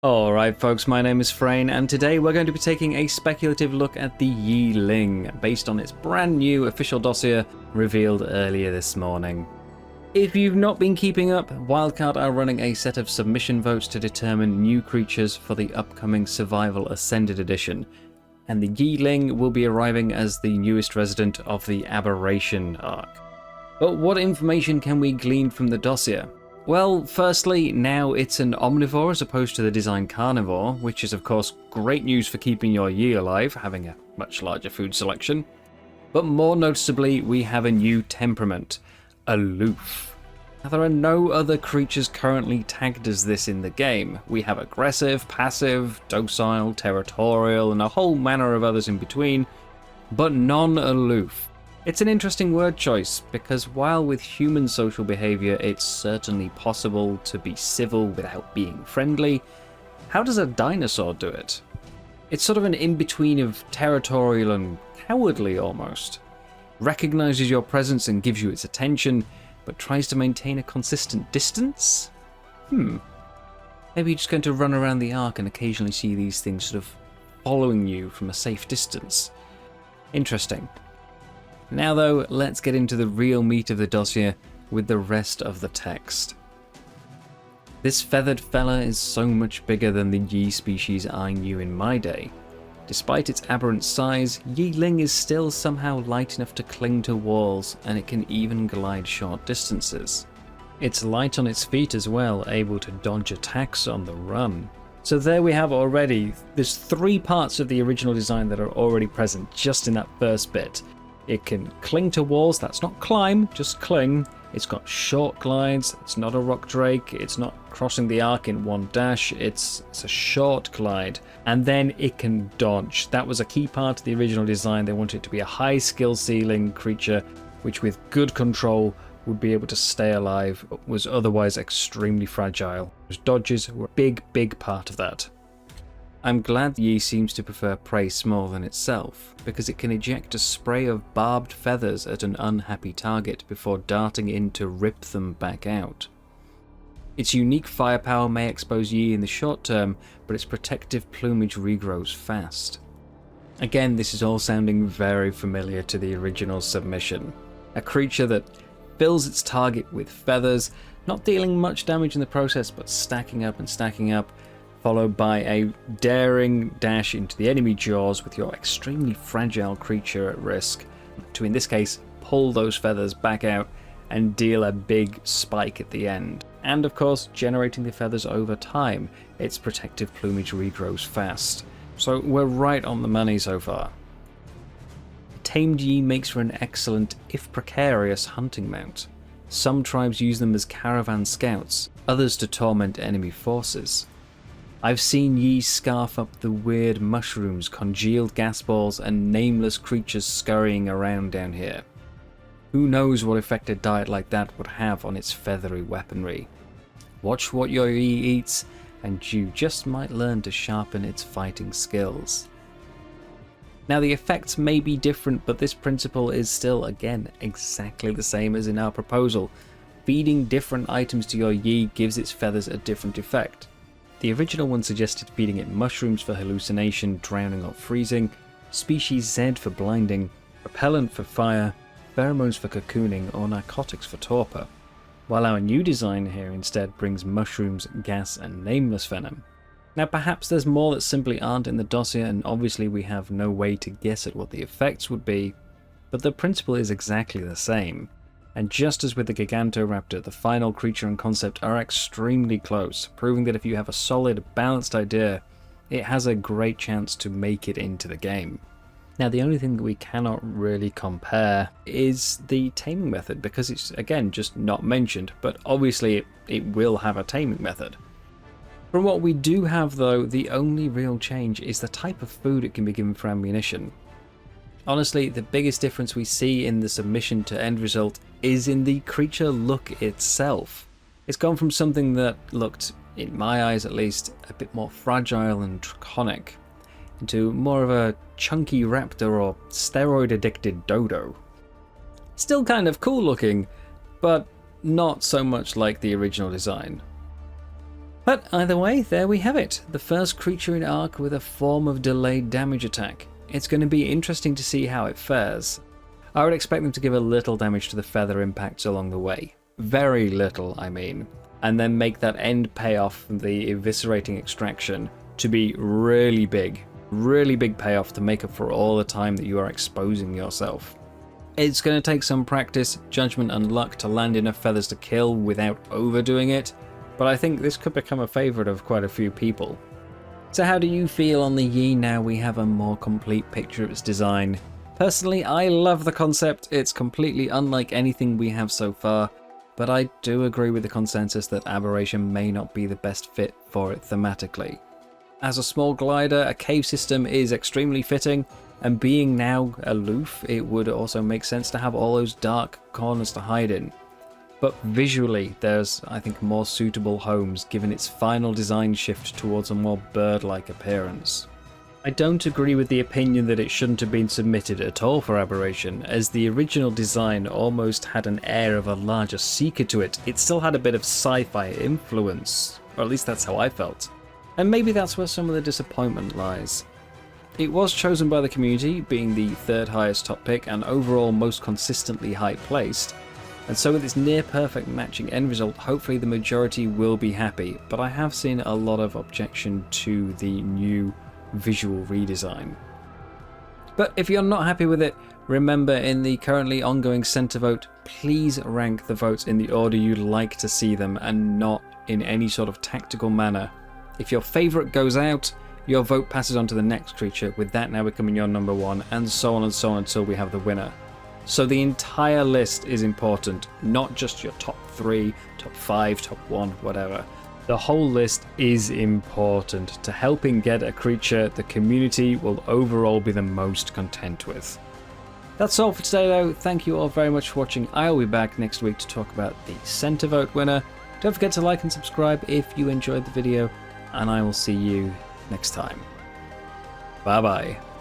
Alright folks, my name is Freyn, and today we're going to be taking a speculative look at the Yi-Ling, based on its brand new official dossier revealed earlier this morning. If you've not been keeping up, Wildcard are running a set of submission votes to determine new creatures for the upcoming Survival Ascended edition, and the Yi-Ling will be arriving as the newest resident of the Aberration Ark. But what information can we glean from the dossier? Well, firstly, now it's an omnivore as opposed to the design carnivore, which is of course great news for keeping your Yi alive, having a much larger food selection. But more noticeably, we have a new temperament, aloof. Now, there are no other creatures currently tagged as this in the game. We have aggressive, passive, docile, territorial, and a whole manner of others in between, but none aloof. It's an interesting word choice, because while with human social behaviour it's certainly possible to be civil without being friendly, how does a dinosaur do it? It's sort of an in-between of territorial and cowardly almost. Recognises your presence and gives you its attention, but tries to maintain a consistent distance? Maybe you're just going to run around the Ark and occasionally see these things sort of following you from a safe distance. Interesting. Now though, let's get into the real meat of the dossier with the rest of the text. This feathered fella is so much bigger than the Yi species I knew in my day. Despite its aberrant size, Yi-Ling is still somehow light enough to cling to walls, and it can even glide short distances. It's light on its feet as well, able to dodge attacks on the run. So there we have already, there's 3 parts of the original design that are already present just in that first bit. It can cling to walls, that's not climb, just cling. It's got short glides, it's not a rock drake, it's not crossing the Ark in one dash, it's a short glide. And then it can dodge. That was a key part of the original design. They wanted it to be a high skill ceiling creature, which with good control would be able to stay alive, but was otherwise extremely fragile. Dodges were a big part of that. I'm glad Yi seems to prefer prey small than itself, because it can eject a spray of barbed feathers at an unhappy target before darting in to rip them back out. Its unique firepower may expose Yi in the short term, but its protective plumage regrows fast. Again, this is all sounding very familiar to the original submission. A creature that fills its target with feathers, not dealing much damage in the process, but stacking up and stacking up, followed by a daring dash into the enemy jaws with your extremely fragile creature at risk to, in this case, pull those feathers back out and deal a big spike at the end. And of course, generating the feathers over time, its protective plumage regrows fast. So we're right on the money so far. Tamed Yi makes for an excellent, if precarious, hunting mount. Some tribes use them as caravan scouts, others to torment enemy forces. I've seen Yi scarf up the weird mushrooms, congealed gas balls, and nameless creatures scurrying around down here. Who knows what effect a diet like that would have on its feathery weaponry. Watch what your Yi eats, and you just might learn to sharpen its fighting skills. Now the effects may be different, but this principle is still, again, exactly the same as in our proposal. Feeding different items to your Yi gives its feathers a different effect. The original one suggested feeding it mushrooms for hallucination, drowning or freezing, species Z for blinding, repellent for fire, pheromones for cocooning, or narcotics for torpor, while our new design here instead brings mushrooms, gas, and nameless venom. Now perhaps there's more that simply aren't in the dossier, and obviously we have no way to guess at what the effects would be, but the principle is exactly the same. And just as with the Gigantoraptor, the final creature and concept are extremely close, proving that if you have a solid, balanced idea, it has a great chance to make it into the game. Now the only thing that we cannot really compare is the taming method, because it's, again, just not mentioned, but obviously it will have a taming method. From what we do have though, the only real change is the type of food it can be given for ammunition. Honestly, the biggest difference we see in the submission to end result is in the creature look itself. It's gone from something that looked, in my eyes at least, a bit more fragile and draconic, into more of a chunky raptor or steroid-addicted dodo. Still kind of cool looking, but not so much like the original design. But either way, there we have it. The first creature in Ark with a form of delayed damage attack. It's going to be interesting to see how it fares. I would expect them to give a little damage to the feather impacts along the way. Very little, I mean. And then make that end payoff from the eviscerating extraction to be really big payoff to make up for all the time that you are exposing yourself. It's going to take some practice, judgment and luck to land enough feathers to kill without overdoing it, but I think this could become a favourite of quite a few people. So how do you feel on the Yi now we have a more complete picture of its design? Personally, I love the concept. It's completely unlike anything we have so far, but I do agree with the consensus that Aberration may not be the best fit for it thematically. As a small glider, a cave system is extremely fitting, and being now aloof, it would also make sense to have all those dark corners to hide in. But visually, there's, I think, more suitable homes given its final design shift towards a more bird-like appearance. I don't agree with the opinion that it shouldn't have been submitted at all for Aberration, as the original design almost had an air of a larger seeker to it. It still had a bit of sci-fi influence, or at least that's how I felt. And maybe that's where some of the disappointment lies. It was chosen by the community, being the third highest top pick and overall most consistently high placed, and so with its near perfect matching end result, hopefully the majority will be happy, but I have seen a lot of objection to the new visual redesign. But if you're not happy with it, remember in the currently ongoing centre vote, please rank the votes in the order you'd like to see them and not in any sort of tactical manner. If your favourite goes out, your vote passes on to the next creature, with that now becoming your number one, and so on until we have the winner. So the entire list is important, not just your top 3, top 5, top 1, whatever. The whole list is important to helping get a creature the community will overall be the most content with. That's all for today though, thank you all very much for watching. I'll be back next week to talk about the centre vote winner. Don't forget to like and subscribe if you enjoyed the video, and I will see you next time. Bye bye.